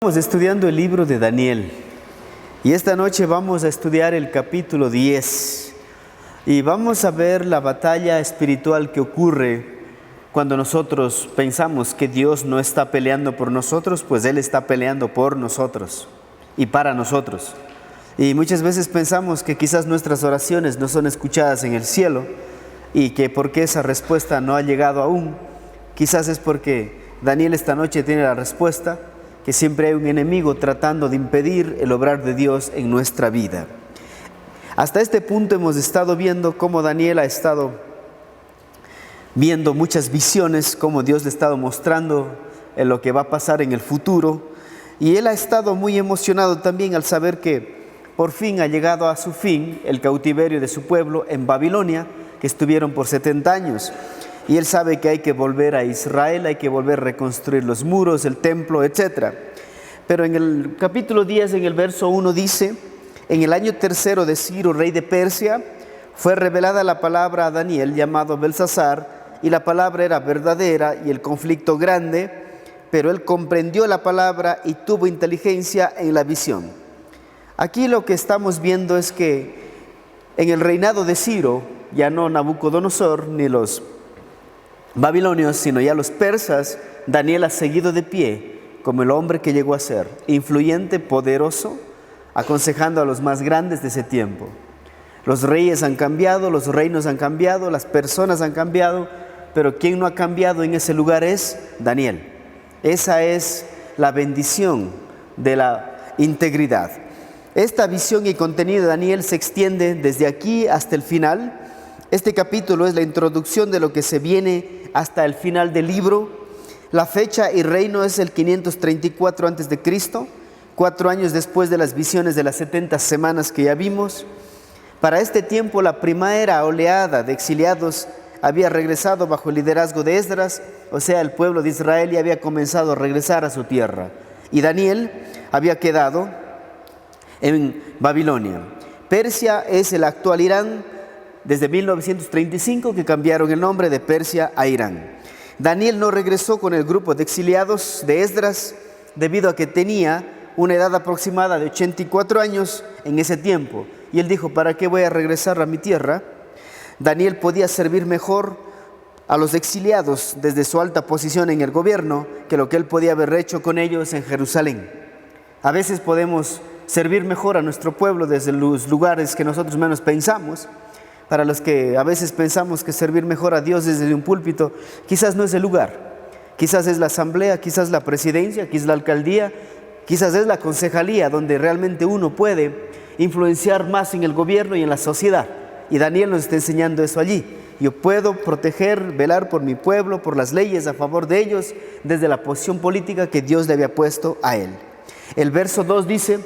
Estamos estudiando el libro de Daniel y esta noche vamos a estudiar el capítulo 10 y vamos a ver la batalla espiritual que ocurre cuando nosotros pensamos que Dios no está peleando por nosotros, pues Él está peleando por nosotros y para nosotros. Y muchas veces pensamos que quizás nuestras oraciones no son escuchadas en el cielo y que porque esa respuesta no ha llegado aún, quizás es porque Daniel esta noche tiene la respuesta, que siempre hay un enemigo tratando de impedir el obrar de Dios en nuestra vida. Hasta este punto hemos estado viendo cómo Daniel ha estado viendo muchas visiones, cómo Dios le ha estado mostrando en lo que va a pasar en el futuro, y él ha estado muy emocionado también al saber que por fin ha llegado a su fin el cautiverio de su pueblo en Babilonia, que estuvieron por 70 años. Y él sabe que hay que volver a Israel, hay que volver a reconstruir los muros, el templo, etc. Pero en el capítulo 10, en el verso 1 dice: en el año tercero de Ciro, rey de Persia, fue revelada la palabra a Daniel, llamado Belsasar, y la palabra era verdadera y el conflicto grande, pero él comprendió la palabra y tuvo inteligencia en la visión. Aquí lo que estamos viendo es que en el reinado de Ciro, ya no Nabucodonosor ni los babilonios, sino ya los persas, Daniel ha seguido de pie como el hombre que llegó a ser, influyente, poderoso, aconsejando a los más grandes de ese tiempo. Los reyes han cambiado, los reinos han cambiado, las personas han cambiado, pero quien no ha cambiado en ese lugar es Daniel. Esa es la bendición de la integridad. Esta visión y contenido de Daniel se extiende desde aquí hasta el final. Este capítulo es la introducción de lo que se viene hasta el final del libro. La fecha y reino es el 534 a.C., 4 años después de las visiones de las 70 semanas que ya vimos. Para este tiempo la primera oleada de exiliados había regresado bajo el liderazgo de Esdras, o sea, el pueblo de Israel ya había comenzado a regresar a su tierra. Y Daniel había quedado en Babilonia. Persia es el actual Irán, desde 1935 que cambiaron el nombre de Persia a Irán. Daniel no regresó con el grupo de exiliados de Esdras debido a que tenía una edad aproximada de 84 años en ese tiempo. Y él dijo: ¿para qué voy a regresar a mi tierra? Daniel podía servir mejor a los exiliados desde su alta posición en el gobierno que lo que él podía haber hecho con ellos en Jerusalén. A veces podemos servir mejor a nuestro pueblo desde los lugares que nosotros menos pensamos. Para los que a veces pensamos que servir mejor a Dios desde un púlpito, quizás no es el lugar. Quizás es la asamblea, quizás la presidencia, quizás la alcaldía, quizás es la concejalía donde realmente uno puede influenciar más en el gobierno y en la sociedad. Y Daniel nos está enseñando eso allí. Yo puedo proteger, velar por mi pueblo, por las leyes a favor de ellos, desde la posición política que Dios le había puesto a él. El verso 2 dice: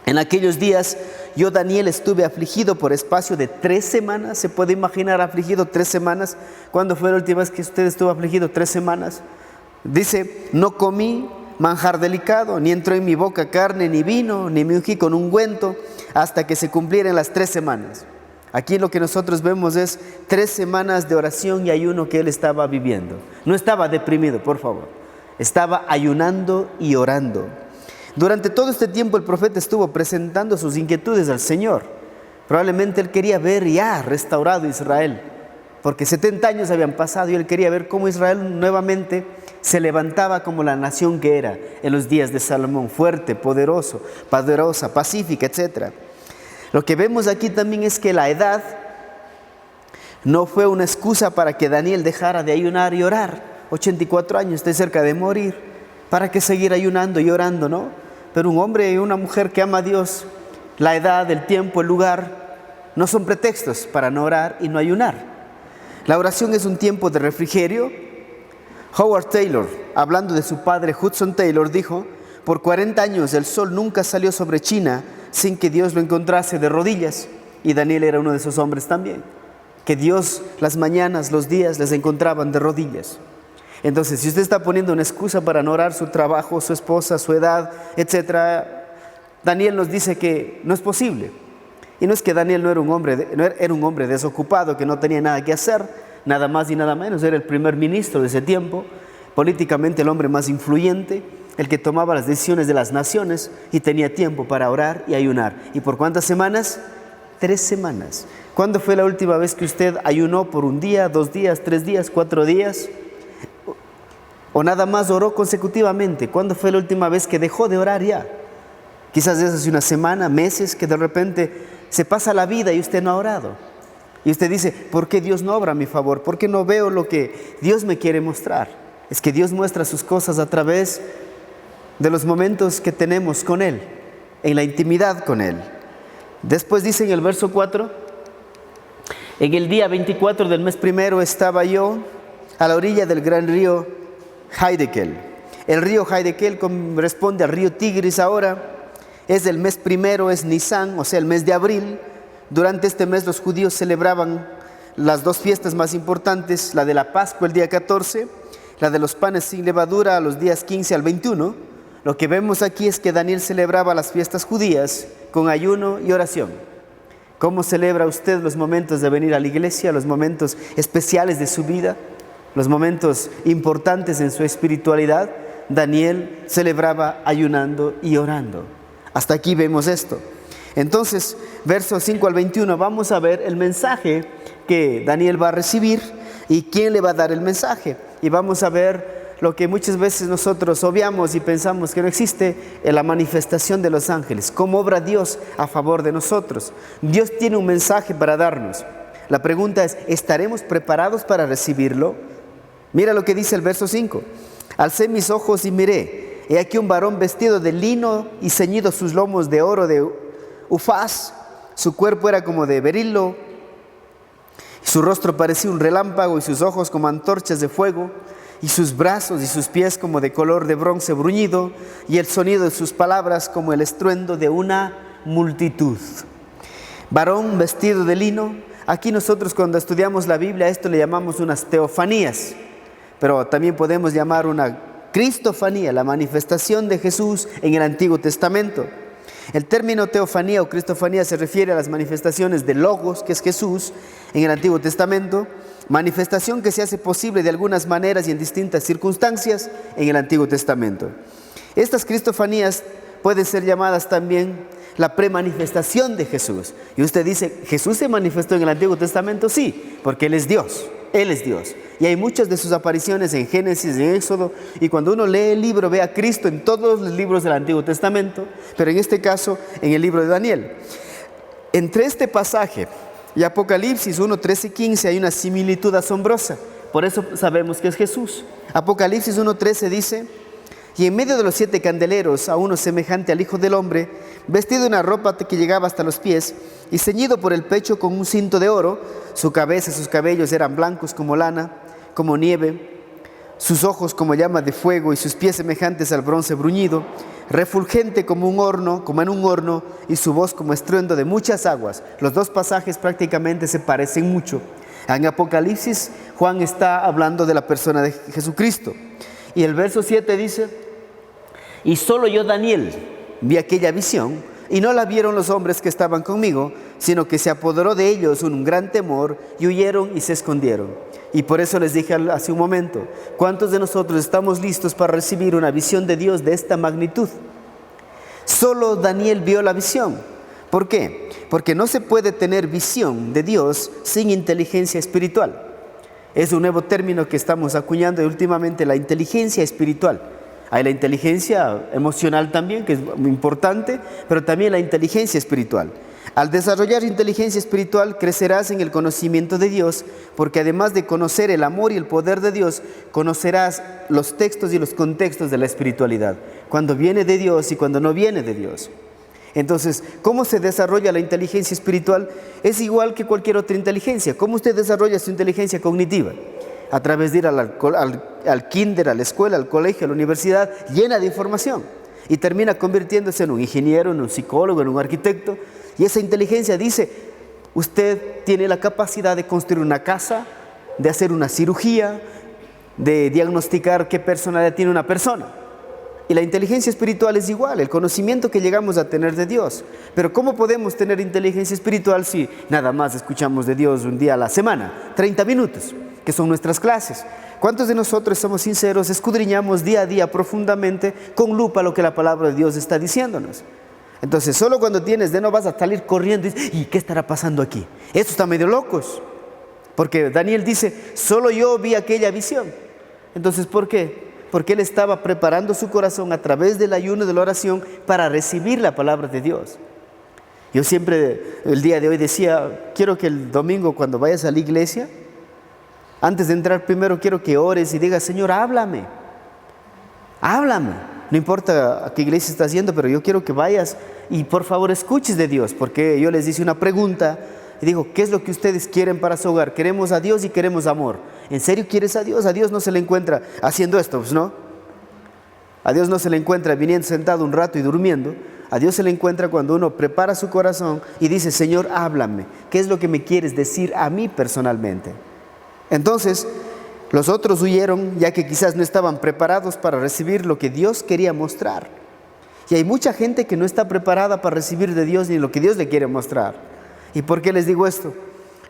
en aquellos días yo, Daniel, estuve afligido por espacio de 3 semanas. ¿Se puede imaginar afligido 3 semanas? ¿Cuándo fue la última vez que usted estuvo afligido 3 semanas? Dice: no comí manjar delicado, ni entró en mi boca carne ni vino, ni me ungí con ungüento, hasta que se cumplieran las 3 semanas. Aquí lo que nosotros vemos es 3 semanas de oración y ayuno que él estaba viviendo. No estaba deprimido, por favor. Estaba ayunando y orando. Durante todo este tiempo el profeta estuvo presentando sus inquietudes al Señor. Probablemente él quería ver ya restaurado Israel, porque 70 años habían pasado y él quería ver cómo Israel nuevamente se levantaba como la nación que era en los días de Salomón, fuerte, poderosa, pacífica, etc. Lo que vemos aquí también es que la edad no fue una excusa para que Daniel dejara de ayunar y orar. 84 años, estoy cerca de morir, ¿para qué seguir ayunando y orando, no? Pero un hombre y una mujer que ama a Dios, la edad, el tiempo, el lugar, no son pretextos para no orar y no ayunar. La oración es un tiempo de refrigerio. Howard Taylor, hablando de su padre Hudson Taylor, dijo: por 40 años el sol nunca salió sobre China sin que Dios lo encontrase de rodillas. Y Daniel era uno de esos hombres también, que Dios las mañanas, los días les encontraban de rodillas. Entonces, si usted está poniendo una excusa para no orar, su trabajo, su esposa, su edad, etc., Daniel nos dice que no es posible. Y no es que Daniel no era un hombre desocupado, que no tenía nada que hacer, nada más y nada menos. Era el primer ministro de ese tiempo, políticamente el hombre más influyente. el que tomaba las decisiones de las naciones y tenía tiempo para orar y ayunar. ¿Y por cuántas semanas? 3 semanas. ¿Cuándo fue la última vez que usted ayunó por 1 día, 2 días, 3 días, 4 días? ¿O nada más oró consecutivamente? ¿Cuándo fue la última vez que dejó de orar ya? Quizás es hace una semana, meses, que de repente se pasa la vida y usted no ha orado. Y usted dice, ¿por qué Dios no obra a mi favor? ¿Por qué no veo lo que Dios me quiere mostrar? Es que Dios muestra sus cosas a través de los momentos que tenemos con Él, en la intimidad con Él. Después dice en el verso 4, en el día 24 del mes primero estaba yo a la orilla del gran río Hiddekel. El río Hiddekel corresponde al río Tigris ahora. Es el mes primero, es Nisan, o sea, el mes de abril. Durante este mes los judíos celebraban las 2 fiestas más importantes, la de la Pascua el día 14, la de los panes sin levadura a los días 15 al 21. Lo que vemos aquí es que Daniel celebraba las fiestas judías con ayuno y oración. ¿Cómo celebra usted los momentos de venir a la iglesia, los momentos especiales de su vida, los momentos importantes en su espiritualidad? Daniel celebraba ayunando y orando. Hasta aquí vemos esto. Entonces, versos 5 al 21, vamos a ver el mensaje que Daniel va a recibir y quién le va a dar el mensaje. Y vamos a ver lo que muchas veces nosotros obviamos y pensamos que no existe, en la manifestación de los ángeles. ¿Cómo obra Dios a favor de nosotros? Dios tiene un mensaje para darnos. La pregunta es, ¿estaremos preparados para recibirlo? Mira lo que dice el verso 5. Alcé mis ojos y miré. He aquí un varón vestido de lino y ceñido sus lomos de oro de Ufaz. Su cuerpo era como de berilo, su rostro parecía un relámpago y sus ojos como antorchas de fuego, y sus brazos y sus pies como de color de bronce bruñido, y el sonido de sus palabras como el estruendo de una multitud. Varón vestido de lino. Aquí nosotros cuando estudiamos la Biblia, a esto le llamamos unas teofanías, pero también podemos llamar una cristofanía, la manifestación de Jesús en el Antiguo Testamento. El término teofanía o cristofanía se refiere a las manifestaciones de Logos, que es Jesús, en el Antiguo Testamento, manifestación que se hace posible de algunas maneras y en distintas circunstancias en el Antiguo Testamento. Estas cristofanías pueden ser llamadas también la premanifestación de Jesús. Y usted dice, ¿Jesús se manifestó en el Antiguo Testamento? Sí, porque Él es Dios. Él es Dios. Y hay muchas de sus apariciones en Génesis, en Éxodo, y cuando uno lee el libro ve a Cristo en todos los libros del Antiguo Testamento, pero en este caso en el libro de Daniel. Entre este pasaje y Apocalipsis 1, 13 y 15 hay una similitud asombrosa. Por eso sabemos que es Jesús. Apocalipsis 1, 13 dice, y en medio de los 7 candeleros a uno semejante al Hijo del Hombre, vestido de una ropa que llegaba hasta los pies y ceñido por el pecho con un cinto de oro. Su cabeza y sus cabellos eran blancos como lana, como nieve, sus ojos como llama de fuego y sus pies semejantes al bronce bruñido, refulgente como un horno, como en un horno, y su voz como estruendo de muchas aguas. Los 2 pasajes prácticamente se parecen mucho. En Apocalipsis Juan está hablando de la persona de Jesucristo. Y el verso 7 dice, y solo yo, Daniel, vi aquella visión, y no la vieron los hombres que estaban conmigo, sino que se apoderó de ellos un gran temor, y huyeron y se escondieron. Y por eso les dije hace un momento, ¿cuántos de nosotros estamos listos para recibir una visión de Dios de esta magnitud? Solo Daniel vio la visión. ¿Por qué? Porque no se puede tener visión de Dios sin inteligencia espiritual. Es un nuevo término que estamos acuñando últimamente, la inteligencia espiritual. Hay la inteligencia emocional también, que es muy importante, pero también la inteligencia espiritual. Al desarrollar inteligencia espiritual, crecerás en el conocimiento de Dios, porque además de conocer el amor y el poder de Dios, conocerás los textos y los contextos de la espiritualidad, cuando viene de Dios y cuando no viene de Dios. Entonces, ¿cómo se desarrolla la inteligencia espiritual? Es igual que cualquier otra inteligencia. ¿Cómo usted desarrolla su inteligencia cognitiva? A través de ir al kinder, a la escuela, al colegio, a la universidad, llena de información. Y termina convirtiéndose en un ingeniero, en un psicólogo, en un arquitecto. Y esa inteligencia dice, usted tiene la capacidad de construir una casa, de hacer una cirugía, de diagnosticar qué personalidad tiene una persona. Y la inteligencia espiritual es igual, el conocimiento que llegamos a tener de Dios. Pero ¿cómo podemos tener inteligencia espiritual si nada más escuchamos de Dios un día a la semana, 30 minutos? que son nuestras clases. ¿Cuántos de nosotros somos sinceros, escudriñamos día a día profundamente con lupa lo que la palabra de Dios está diciéndonos? Entonces, solo cuando tienes de no vas a salir corriendo y dices, ¿y qué estará pasando aquí? Esto está medio locos. Porque Daniel dice, solo yo vi aquella visión. Entonces, ¿por qué? Porque él estaba preparando su corazón a través del ayuno y de la oración para recibir la palabra de Dios. Yo siempre, el día de hoy decía, quiero que el domingo cuando vayas a la iglesia, antes de entrar primero quiero que ores y digas, Señor, háblame. Háblame. No importa a qué iglesia estás yendo, pero yo quiero que vayas y por favor escuches de Dios, porque yo les hice una pregunta y digo, ¿qué es lo que ustedes quieren para su hogar? Queremos a Dios y queremos amor. ¿En serio quieres a Dios? A Dios no se le encuentra haciendo esto, pues, ¿no? A Dios no se le encuentra viniendo sentado un rato y durmiendo. A Dios se le encuentra cuando uno prepara su corazón y dice, Señor, háblame. ¿Qué es lo que me quieres decir a mí personalmente? Entonces, los otros huyeron, ya que quizás no estaban preparados para recibir lo que Dios quería mostrar. Y hay mucha gente que no está preparada para recibir de Dios ni lo que Dios le quiere mostrar. ¿Y por qué les digo esto?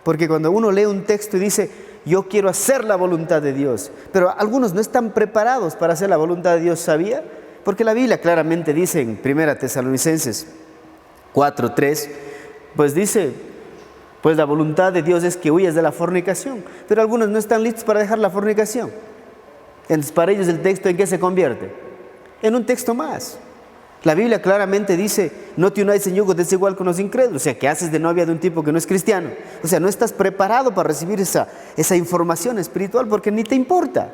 Porque cuando uno lee un texto y dice, yo quiero hacer la voluntad de Dios, pero algunos no están preparados para hacer la voluntad de Dios, ¿sabía? Porque la Biblia claramente dice en 1 Tesalonicenses 4:3, pues dice, pues la voluntad de Dios es que huyas de la fornicación. Pero algunos no están listos para dejar la fornicación. Entonces, para ellos el texto, ¿en qué se convierte? En un texto más. La Biblia claramente dice, no te unáis en yugo desigual con los incrédulos. O sea, que haces de novia de un tipo que no es cristiano. O sea, no estás preparado para recibir esa información espiritual porque ni te importa.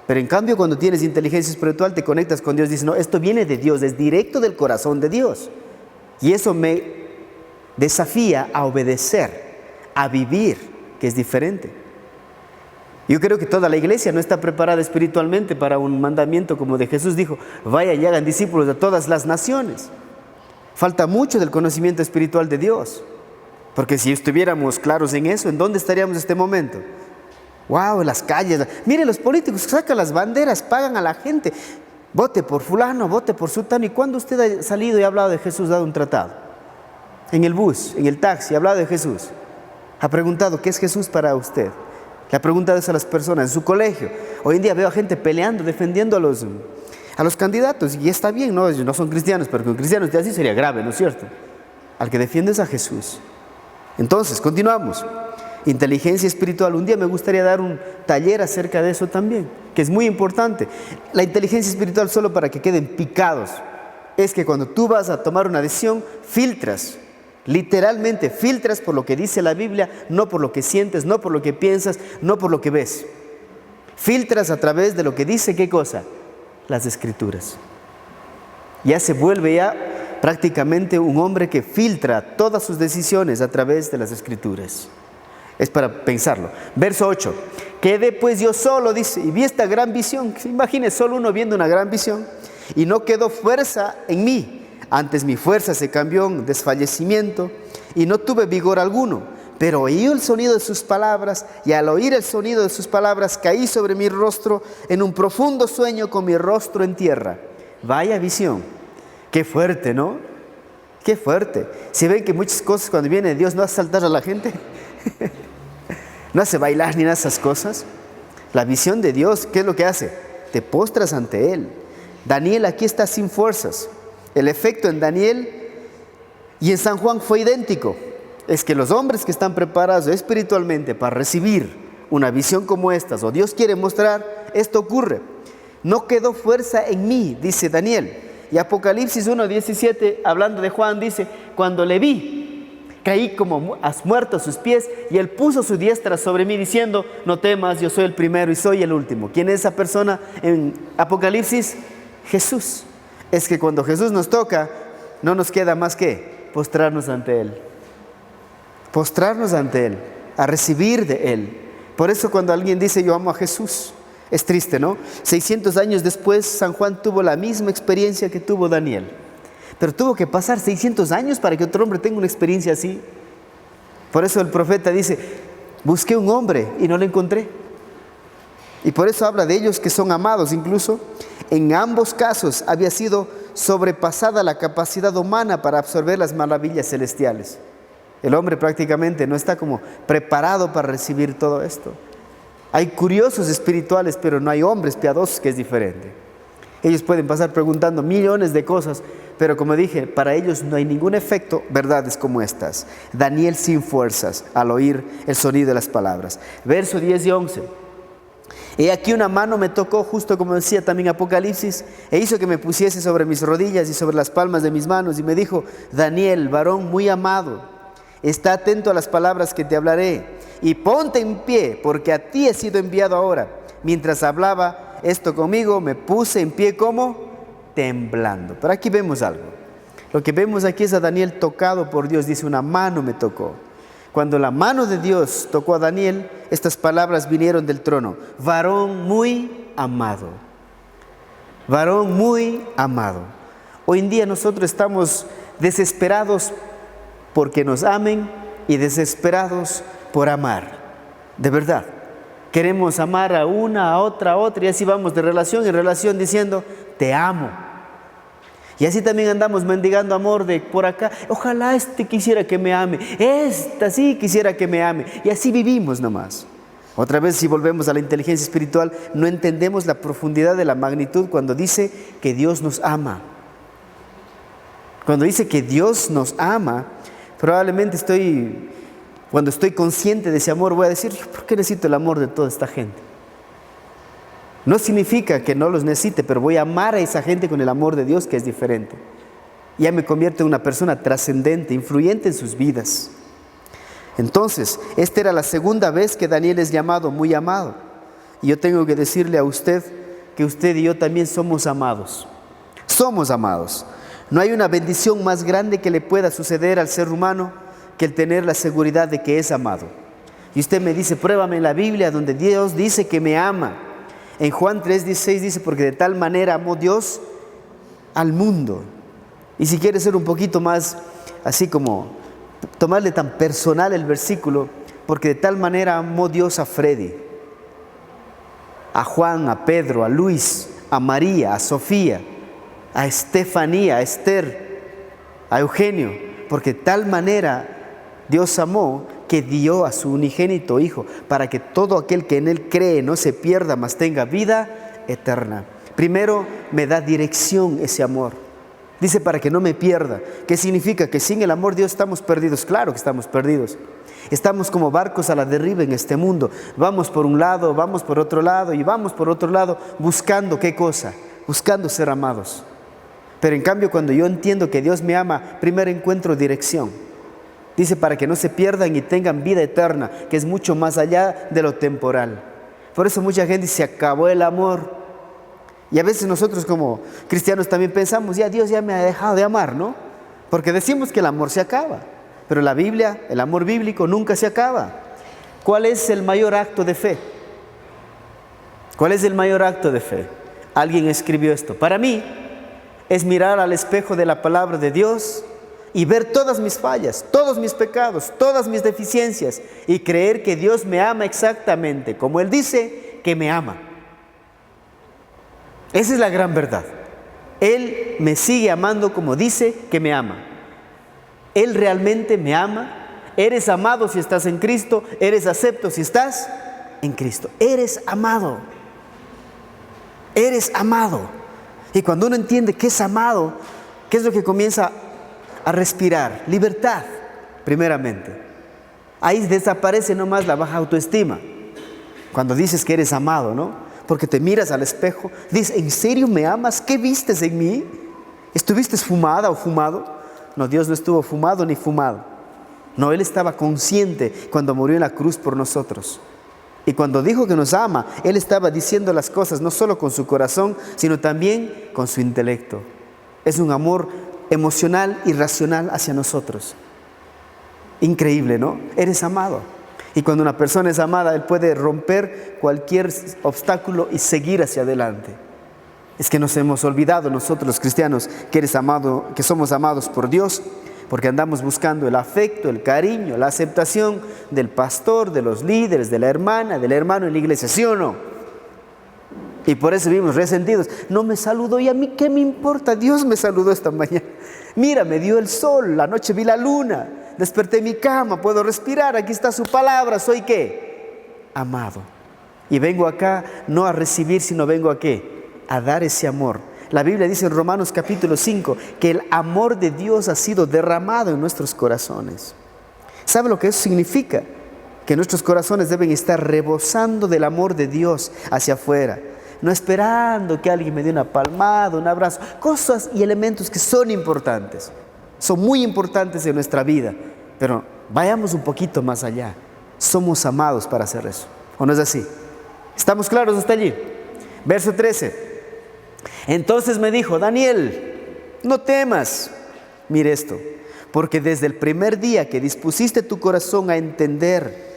Pero en cambio, cuando tienes inteligencia espiritual, te conectas con Dios y dices, no, esto viene de Dios, es directo del corazón de Dios. Y eso me desafía a obedecer, a vivir, que es diferente. Yo creo que toda la iglesia no está preparada espiritualmente para un mandamiento como de Jesús dijo, vayan y hagan discípulos de todas las naciones. Falta mucho del conocimiento espiritual de Dios, porque si estuviéramos claros en eso, ¿en dónde estaríamos en este momento? Wow, en las calles, miren los políticos sacan las banderas, pagan a la gente, vote por fulano, vote por sutano. ¿Y cuándo usted ha salido y ha hablado de Jesús, dado un tratado? En el bus, en el taxi, ha hablado de Jesús. Ha preguntado, ¿qué es Jesús para usted? Le ha preguntado eso a las personas en su colegio. Hoy en día veo a gente peleando, defendiendo a los candidatos. Y está bien, ¿no? Ellos no son cristianos, pero con cristianos de así sería grave, ¿no es cierto? Al que defiende es a Jesús. Entonces, continuamos. Inteligencia espiritual. Un día me gustaría dar un taller acerca de eso también, que es muy importante. La inteligencia espiritual, solo para que queden picados, es que cuando tú vas a tomar una decisión, filtras. Literalmente filtras por lo que dice la Biblia, no por lo que sientes, no por lo que piensas, no por lo que ves. Filtras a través de lo que dice, ¿qué cosa? Las Escrituras. Ya se vuelve prácticamente un hombre que filtra todas sus decisiones a través de las Escrituras. Es para pensarlo. Verso 8. Quedé pues yo solo, dice, y vi esta gran visión. Imagínese solo uno viendo una gran visión. Y no quedó fuerza en mí. Antes mi fuerza se cambió en desfallecimiento y no tuve vigor alguno. Pero oí el sonido de sus palabras y al oír el sonido de sus palabras caí sobre mi rostro en un profundo sueño con mi rostro en tierra. Vaya visión. Qué fuerte, ¿no? Qué fuerte. Si ven que muchas cosas cuando viene Dios no hace saltar a la gente. No hace bailar ni nada de esas cosas. La visión de Dios, ¿qué es lo que hace? Te postras ante Él. Daniel aquí está sin fuerzas. El efecto en Daniel y en San Juan fue idéntico. Es que los hombres que están preparados espiritualmente para recibir una visión como estas, o Dios quiere mostrar, esto ocurre. No quedó fuerza en mí, dice Daniel. Y Apocalipsis 1:17, hablando de Juan, dice, cuando le vi, caí como muerto a sus pies y él puso su diestra sobre mí diciendo, no temas, yo soy el primero y soy el último. ¿Quién es esa persona en Apocalipsis? Jesús. Es que cuando Jesús nos toca, no nos queda más que postrarnos ante Él. Postrarnos ante Él, a recibir de Él. Por eso cuando alguien dice yo amo a Jesús, es triste, ¿no? 600 años después, San Juan tuvo la misma experiencia que tuvo Daniel. Pero tuvo que pasar 600 años para que otro hombre tenga una experiencia así. Por eso el profeta dice, busqué un hombre y no lo encontré. Y por eso habla de ellos que son amados. Incluso en ambos casos había sido sobrepasada la capacidad humana para absorber las maravillas celestiales. El hombre prácticamente no está como preparado para recibir todo esto. Hay curiosos espirituales, pero no hay hombres piadosos, que es diferente. Ellos pueden pasar preguntando millones de cosas, pero como dije, para ellos no hay ningún efecto verdades como estas. Daniel sin fuerzas al oír el sonido de las palabras. Verso 10 y 11. He aquí una mano me tocó, justo como decía también Apocalipsis, e hizo que me pusiese sobre mis rodillas y sobre las palmas de mis manos, y me dijo: Daniel, varón muy amado, está atento a las palabras que te hablaré, y ponte en pie, porque a ti he sido enviado ahora. Mientras hablaba esto conmigo, me puse en pie como temblando. Pero aquí vemos algo. Lo que vemos aquí es a Daniel tocado por Dios. Dice: una mano me tocó. Cuando la mano de Dios tocó a Daniel, estas palabras vinieron del trono: varón muy amado. Varón muy amado. Hoy en día nosotros estamos desesperados porque nos amen y desesperados por amar. De verdad. Queremos amar a una, a otra, y así vamos de relación en relación diciendo: te amo. Y así también andamos mendigando amor de por acá. Ojalá este quisiera que me ame. Esta sí quisiera que me ame. Y así vivimos nomás. Otra vez, si volvemos a la inteligencia espiritual, no entendemos la profundidad de la magnitud cuando dice que Dios nos ama. Cuando dice que Dios nos ama, probablemente cuando estoy consciente de ese amor, voy a decir: ¿por qué necesito el amor de toda esta gente? No significa que no los necesite, pero voy a amar a esa gente con el amor de Dios, que es diferente. Ya me convierto en una persona trascendente, influyente en sus vidas. Entonces, esta era la segunda vez que Daniel es llamado muy amado. Y yo tengo que decirle a usted que usted y yo también somos amados. Somos amados. No hay una bendición más grande que le pueda suceder al ser humano que el tener la seguridad de que es amado. Y usted me dice: pruébame en la Biblia donde Dios dice que me ama. En Juan 3:16 dice: porque de tal manera amó Dios al mundo. Y si quiere ser un poquito más así como tomarle tan personal el versículo: porque de tal manera amó Dios a Freddy, a Juan, a Pedro, a Luis, a María, a Sofía, a Estefanía, a Esther, a Eugenio. Porque de tal manera Dios amó que dio a su unigénito Hijo, para que todo aquel que en Él cree no se pierda, mas tenga vida eterna. Primero me da dirección ese amor. Dice: para que no me pierda. ¿Qué significa? Que sin el amor de Dios estamos perdidos. Claro que estamos perdidos. Estamos como barcos a la deriva en este mundo. Vamos por un lado, vamos por otro lado y vamos por otro lado, buscando ¿qué cosa? Buscando ser amados. Pero en cambio, cuando yo entiendo que Dios me ama, primero encuentro dirección. Dice: para que no se pierdan y tengan vida eterna, que es mucho más allá de lo temporal. Por eso mucha gente dice: se acabó el amor. Y a veces nosotros como cristianos también pensamos: ya Dios ya me ha dejado de amar, ¿no? Porque decimos que el amor se acaba. Pero la Biblia, el amor bíblico nunca se acaba. ¿Cuál es el mayor acto de fe? ¿Cuál es el mayor acto de fe? Alguien escribió esto: para mí es mirar al espejo de la palabra de Dios y ver todas mis fallas, todos mis pecados, todas mis deficiencias, y creer que Dios me ama exactamente como Él dice que me ama. Esa es la gran verdad. Él me sigue amando como dice que me ama. Él realmente me ama. Eres amado si estás en Cristo. Eres acepto si estás en Cristo. Eres amado. Eres amado. Y cuando uno entiende que es amado, ¿qué es lo que comienza a respirar? Libertad, primeramente. Ahí desaparece nomás la baja autoestima. Cuando dices que eres amado, ¿no? Porque te miras al espejo, dices: ¿en serio me amas? ¿Qué vistes en mí? ¿Estuviste fumada o fumado? No, Dios no estuvo fumado ni fumado. No, Él estaba consciente cuando murió en la cruz por nosotros. Y cuando dijo que nos ama, Él estaba diciendo las cosas no solo con su corazón, sino también con su intelecto. Es un amor emocional y racional hacia nosotros. Increíble, ¿no? Eres amado. Y cuando una persona es amada, Él puede romper cualquier obstáculo y seguir hacia adelante. Es que nos hemos olvidado nosotros los cristianos que eres amado, que somos amados por Dios, porque andamos buscando el afecto, el cariño, la aceptación del pastor, de los líderes, de la hermana, del hermano en la iglesia, ¿sí o no? Y por eso vivimos resentidos. No me saludó, y a mí qué me importa, Dios me saludó esta mañana. Mira, me dio el sol, la noche vi la luna, desperté en mi cama, puedo respirar, aquí está su palabra, ¿soy qué? Amado. Y vengo acá no a recibir, sino vengo a ¿qué? A dar ese amor. La Biblia dice en Romanos capítulo 5 que el amor de Dios ha sido derramado en nuestros corazones. ¿Sabe lo que eso significa? Que nuestros corazones deben estar rebosando del amor de Dios hacia afuera. No esperando que alguien me dé una palmada, un abrazo. Cosas y elementos que son importantes. Son muy importantes en nuestra vida. Pero vayamos un poquito más allá. Somos amados para hacer eso. ¿O no es así? ¿Estamos claros hasta allí? Verso 13. Entonces me dijo: Daniel, no temas. Mire esto. Porque desde el primer día que dispusiste tu corazón a entender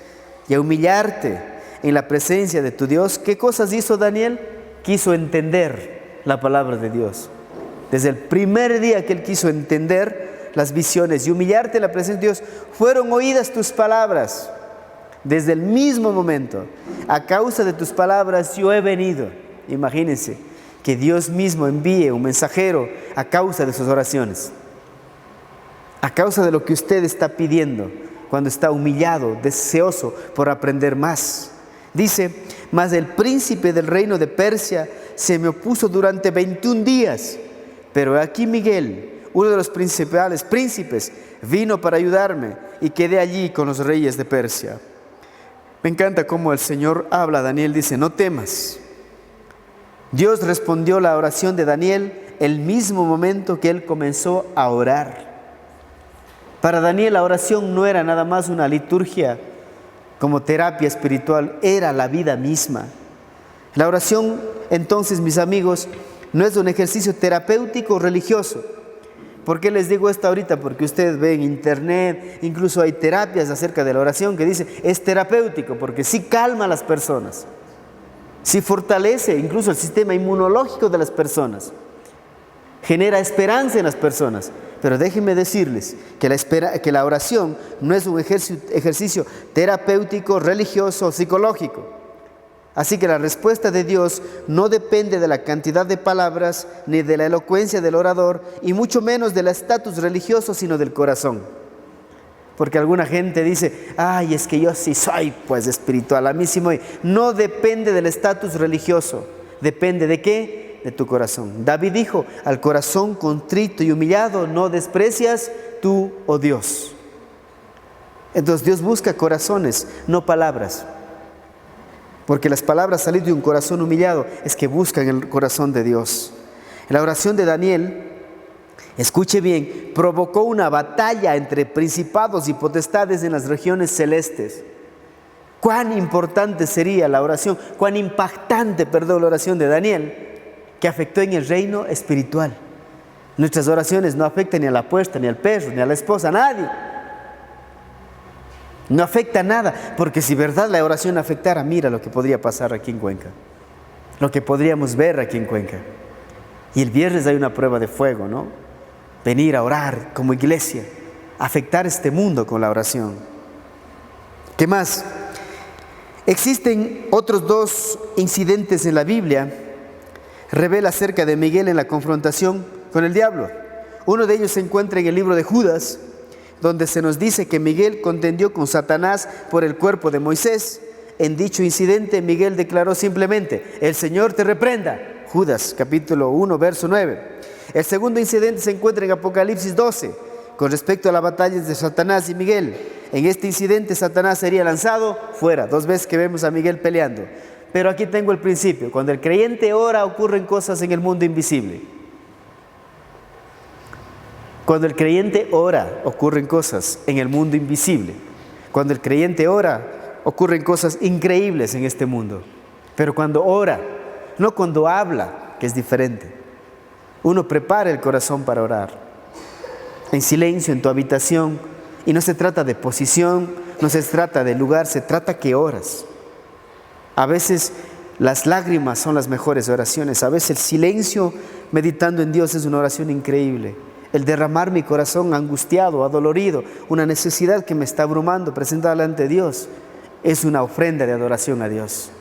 y a humillarte en la presencia de tu Dios, ¿qué cosas hizo Daniel? Quiso entender la palabra de Dios. Desde el primer día que él quiso entender las visiones y humillarte en la presencia de Dios, fueron oídas tus palabras. Desde el mismo momento, a causa de tus palabras yo he venido. Imagínense que Dios mismo envíe un mensajero a causa de sus oraciones. A causa de lo que usted está pidiendo cuando está humillado, deseoso por aprender más. Dice: mas el príncipe del reino de Persia se me opuso durante 21 días. Pero aquí Miguel, uno de los principales príncipes, vino para ayudarme y quedé allí con los reyes de Persia. Me encanta cómo el Señor habla a Daniel, dice: no temas. Dios respondió la oración de Daniel el mismo momento que él comenzó a orar. Para Daniel la oración no era nada más una liturgia como terapia espiritual, era la vida misma. La oración, entonces, mis amigos, no es un ejercicio terapéutico o religioso. ¿Por qué les digo esto ahorita? Porque ustedes ven en internet, incluso hay terapias acerca de la oración que dice es terapéutico, porque sí calma a las personas, sí fortalece incluso el sistema inmunológico de las personas, genera esperanza en las personas. Pero déjenme decirles que la oración no es un ejercicio terapéutico, religioso o psicológico. Así que la respuesta de Dios no depende de la cantidad de palabras, ni de la elocuencia del orador, y mucho menos del estatus religioso, sino del corazón. Porque alguna gente dice: ay, es que yo sí soy pues espiritual, a mí sí me... No depende del estatus religioso. ¿Depende de qué? De tu corazón. David dijo: al corazón contrito y humillado no desprecias tú, oh Dios. Entonces Dios busca corazones, no palabras. Porque las palabras salir de un corazón humillado es que buscan el corazón de Dios. La oración de Daniel, escuche bien, provocó una batalla entre principados y potestades en las regiones celestes. Cuán importante sería la oración, cuán impactante, la oración de Daniel, que afectó en el reino espiritual. Nuestras oraciones no afectan ni a la puerta, ni al perro, ni a la esposa, a nadie. No afecta nada, porque si verdad la oración afectara, mira lo que podría pasar aquí en Cuenca, lo que podríamos ver aquí en Cuenca. Y el viernes hay una prueba de fuego, ¿no? Venir a orar como iglesia, afectar este mundo con la oración. ¿Qué más? Existen otros 2 incidentes en la Biblia. Revela acerca de Miguel en la confrontación con el diablo. Uno de ellos se encuentra en el libro de Judas, donde se nos dice que Miguel contendió con Satanás por el cuerpo de Moisés. En dicho incidente, Miguel declaró simplemente: el Señor te reprenda. Judas capítulo 1, verso 9. El segundo incidente se encuentra en Apocalipsis 12, con respecto a la batalla de Satanás y Miguel. En este incidente, Satanás sería lanzado fuera. 2 veces que vemos a Miguel peleando. Pero aquí tengo el principio: cuando el creyente ora, ocurren cosas en el mundo invisible. Cuando el creyente ora, ocurren cosas en el mundo invisible. Cuando el creyente ora, ocurren cosas increíbles en este mundo. Pero cuando ora, no cuando habla, que es diferente. Uno prepara el corazón para orar. En silencio, en tu habitación. Y no se trata de posición, no se trata de lugar, se trata que oras. A veces las lágrimas son las mejores oraciones. A veces el silencio meditando en Dios es una oración increíble. El derramar mi corazón angustiado, adolorido, una necesidad que me está abrumando, presentarla ante Dios, es una ofrenda de adoración a Dios.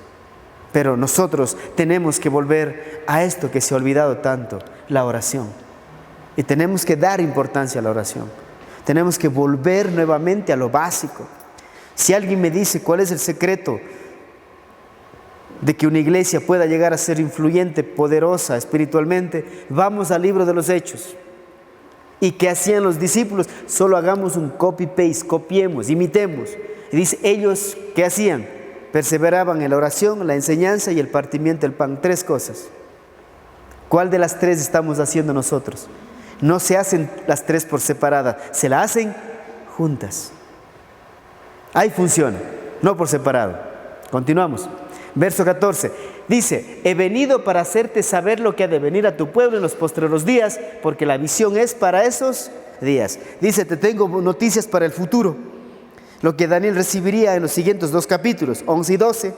Pero nosotros tenemos que volver a esto que se ha olvidado tanto, la oración. Y tenemos que dar importancia a la oración. Tenemos que volver nuevamente a lo básico. Si alguien me dice cuál es el secreto de que una iglesia pueda llegar a ser influyente, poderosa espiritualmente, vamos al libro de los Hechos. ¿Y qué hacían los discípulos? Solo hagamos un copy-paste, copiemos, imitemos. Y dice, ellos, ¿qué hacían? Perseveraban en la oración, la enseñanza y el partimiento del pan. 3 cosas. ¿Cuál de las 3 estamos haciendo nosotros? No se hacen las 3 por separada, se las hacen juntas. Ahí funciona, no por separado. Continuamos. Verso 14. Dice, he venido para hacerte saber lo que ha de venir a tu pueblo en los postreros días, porque la visión es para esos días. Dice, te tengo noticias para el futuro. Lo que Daniel recibiría en los siguientes 2 capítulos, 11 y 12.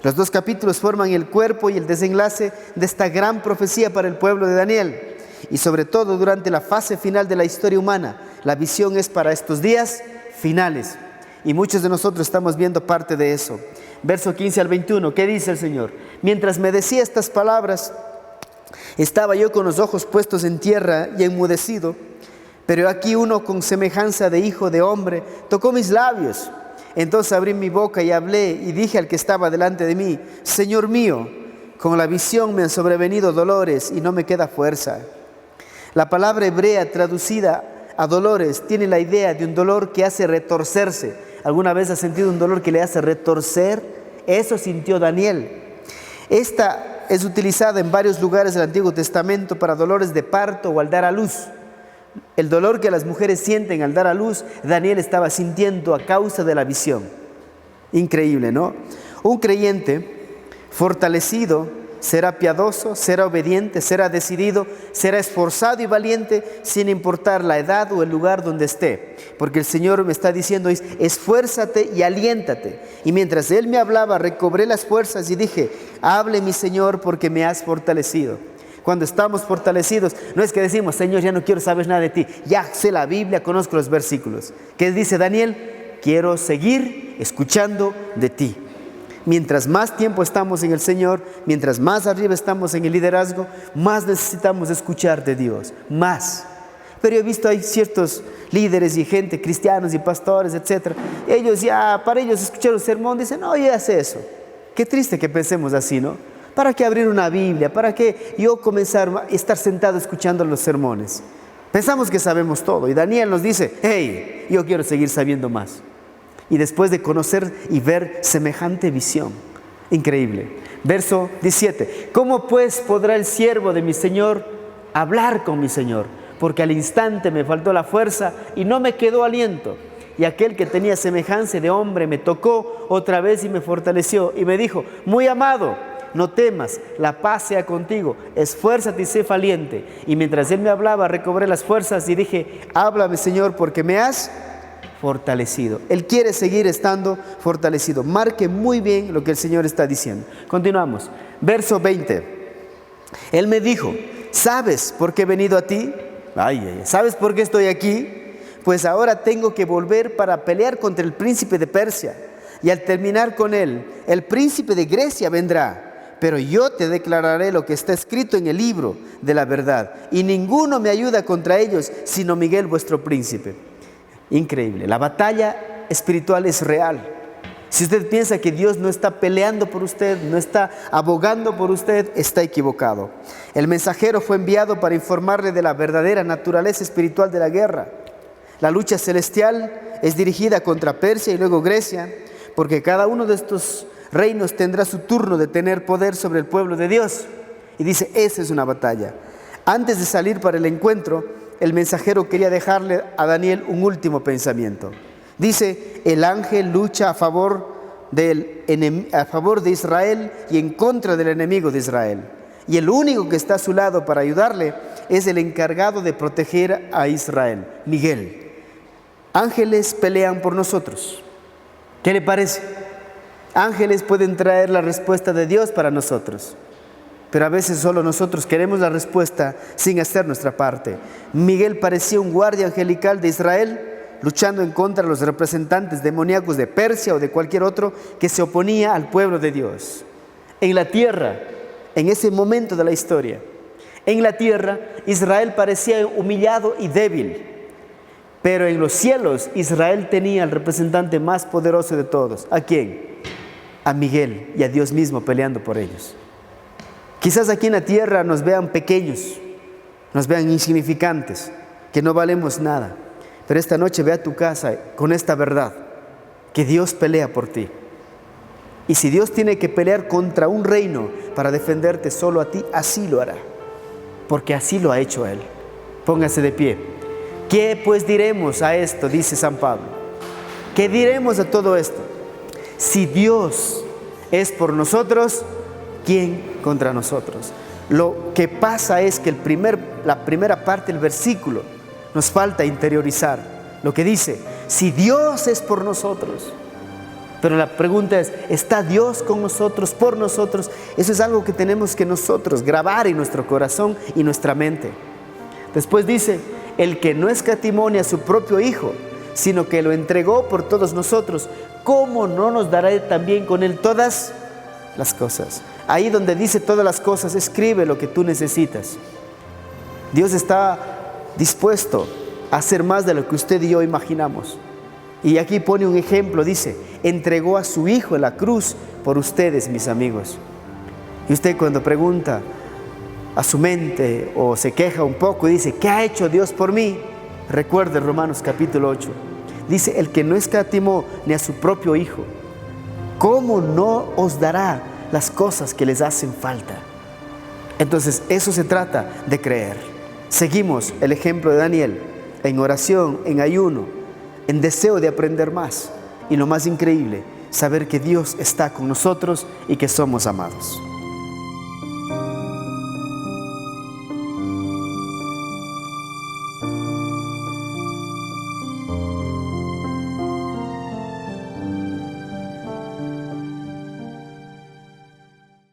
Los 2 capítulos forman el cuerpo y el desenlace de esta gran profecía para el pueblo de Daniel. Y sobre todo durante la fase final de la historia humana, la visión es para estos días finales. Y muchos de nosotros estamos viendo parte de eso. Verso 15 al 21, ¿qué dice el Señor? Mientras me decía estas palabras, estaba yo con los ojos puestos en tierra y enmudecido. Pero aquí uno con semejanza de hijo de hombre tocó mis labios. Entonces abrí mi boca y hablé y dije al que estaba delante de mí, Señor mío, con la visión me han sobrevenido dolores y no me queda fuerza. La palabra hebrea traducida a dolores tiene la idea de un dolor que hace retorcerse. ¿Alguna vez has sentido un dolor que le hace retorcer? Eso sintió Daniel. Esta es utilizada en varios lugares del Antiguo Testamento para dolores de parto o al dar a luz. El dolor que las mujeres sienten al dar a luz, Daniel estaba sintiendo a causa de la visión. Increíble, ¿no? Un creyente fortalecido será piadoso, será obediente, será decidido, será esforzado y valiente sin importar la edad o el lugar donde esté. Porque el Señor me está diciendo, esfuérzate y aliéntate. Y mientras Él me hablaba, recobré las fuerzas y dije, hable mi Señor porque me has fortalecido. Cuando estamos fortalecidos, no es que decimos, Señor, ya no quiero saber nada de ti. Ya sé la Biblia, conozco los versículos. ¿Qué dice Daniel? Quiero seguir escuchando de ti. Mientras más tiempo estamos en el Señor, mientras más arriba estamos en el liderazgo, más necesitamos escuchar de Dios, más. Pero he visto hay ciertos líderes y gente, cristianos y pastores, etc. Ellos ya, para ellos escuchar un sermón, dicen, no, ya sé eso. Qué triste que pensemos así, ¿no? ¿Para qué abrir una Biblia? ¿Para qué yo comenzar a estar sentado escuchando los sermones? Pensamos que sabemos todo. Y Daniel nos dice, hey, yo quiero seguir sabiendo más. Y después de conocer y ver semejante visión. Increíble. Verso 17. ¿Cómo pues podrá el siervo de mi Señor hablar con mi Señor? Porque al instante me faltó la fuerza y no me quedó aliento. Y aquel que tenía semejanza de hombre me tocó otra vez y me fortaleció. Y me dijo, muy amado, no temas, la paz sea contigo, esfuérzate y sé valiente. Y mientras él me hablaba, recobré las fuerzas y dije, háblame Señor, porque me has fortalecido. Él quiere seguir estando fortalecido. Marque muy bien lo que el Señor está diciendo. Continuamos. Verso 20. Él me dijo, ¿sabes por qué he venido a ti? ¿Sabes por qué estoy aquí? Pues ahora tengo que volver para pelear contra el príncipe de Persia. Y al terminar con él, el príncipe de Grecia vendrá. Pero yo te declararé lo que está escrito en el libro de la verdad. Y ninguno me ayuda contra ellos, sino Miguel, vuestro príncipe. Increíble. La batalla espiritual es real. Si usted piensa que Dios no está peleando por usted, no está abogando por usted, está equivocado. El mensajero fue enviado para informarle de la verdadera naturaleza espiritual de la guerra. La lucha celestial es dirigida contra Persia y luego Grecia, porque cada uno de estos reinos tendrá su turno de tener poder sobre el pueblo de Dios. Y dice, esa es una batalla. Antes de salir para el encuentro, el mensajero quería dejarle a Daniel un último pensamiento. Dice, el ángel lucha a favor de Israel y en contra del enemigo de Israel. Y el único que está a su lado para ayudarle es el encargado de proteger a Israel, Miguel. Ángeles pelean por nosotros. ¿Qué le parece? Ángeles pueden traer la respuesta de Dios para nosotros. Pero a veces solo nosotros queremos la respuesta sin hacer nuestra parte. Miguel parecía un guardia angelical de Israel, luchando en contra de los representantes demoníacos de Persia o de cualquier otro que se oponía al pueblo de Dios. En la tierra, en ese momento de la historia, en la tierra, Israel parecía humillado y débil. Pero en los cielos, Israel tenía al representante más poderoso de todos. ¿A quién? a Miguel y a Dios mismo peleando por ellos. Quizás aquí en la tierra nos vean pequeños, nos vean insignificantes, que no valemos nada. Pero esta noche ve a tu casa con esta verdad, que Dios pelea por ti. Y si Dios tiene que pelear contra un reino para defenderte solo a ti, así lo hará, porque así lo ha hecho Él. Póngase de pie. ¿Qué pues diremos a esto?, dice San Pablo. ¿Qué diremos a todo esto? Si Dios es por nosotros, ¿quién contra nosotros? Lo que pasa es que la primera parte del versículo nos falta interiorizar. Lo que dice, si Dios es por nosotros. Pero la pregunta es, ¿está Dios con nosotros, por nosotros? Eso es algo que tenemos que nosotros grabar en nuestro corazón y nuestra mente. Después dice, el que no escatimó ni a su propio Hijo, sino que lo entregó por todos nosotros, ¿cómo no nos dará también con Él todas las cosas? Ahí donde dice todas las cosas, escribe lo que tú necesitas. Dios está dispuesto a hacer más de lo que usted y yo imaginamos. Y aquí pone un ejemplo, dice, entregó a su Hijo en la cruz por ustedes, mis amigos. Y usted cuando pregunta a su mente o se queja un poco y dice, ¿qué ha hecho Dios por mí? Recuerde Romanos capítulo 8. Dice, el que no escatimó ni a su propio Hijo, ¿cómo no os dará las cosas que les hacen falta? Entonces, eso se trata de creer. Seguimos el ejemplo de Daniel, en oración, en ayuno, en deseo de aprender más. Y lo más increíble, saber que Dios está con nosotros y que somos amados.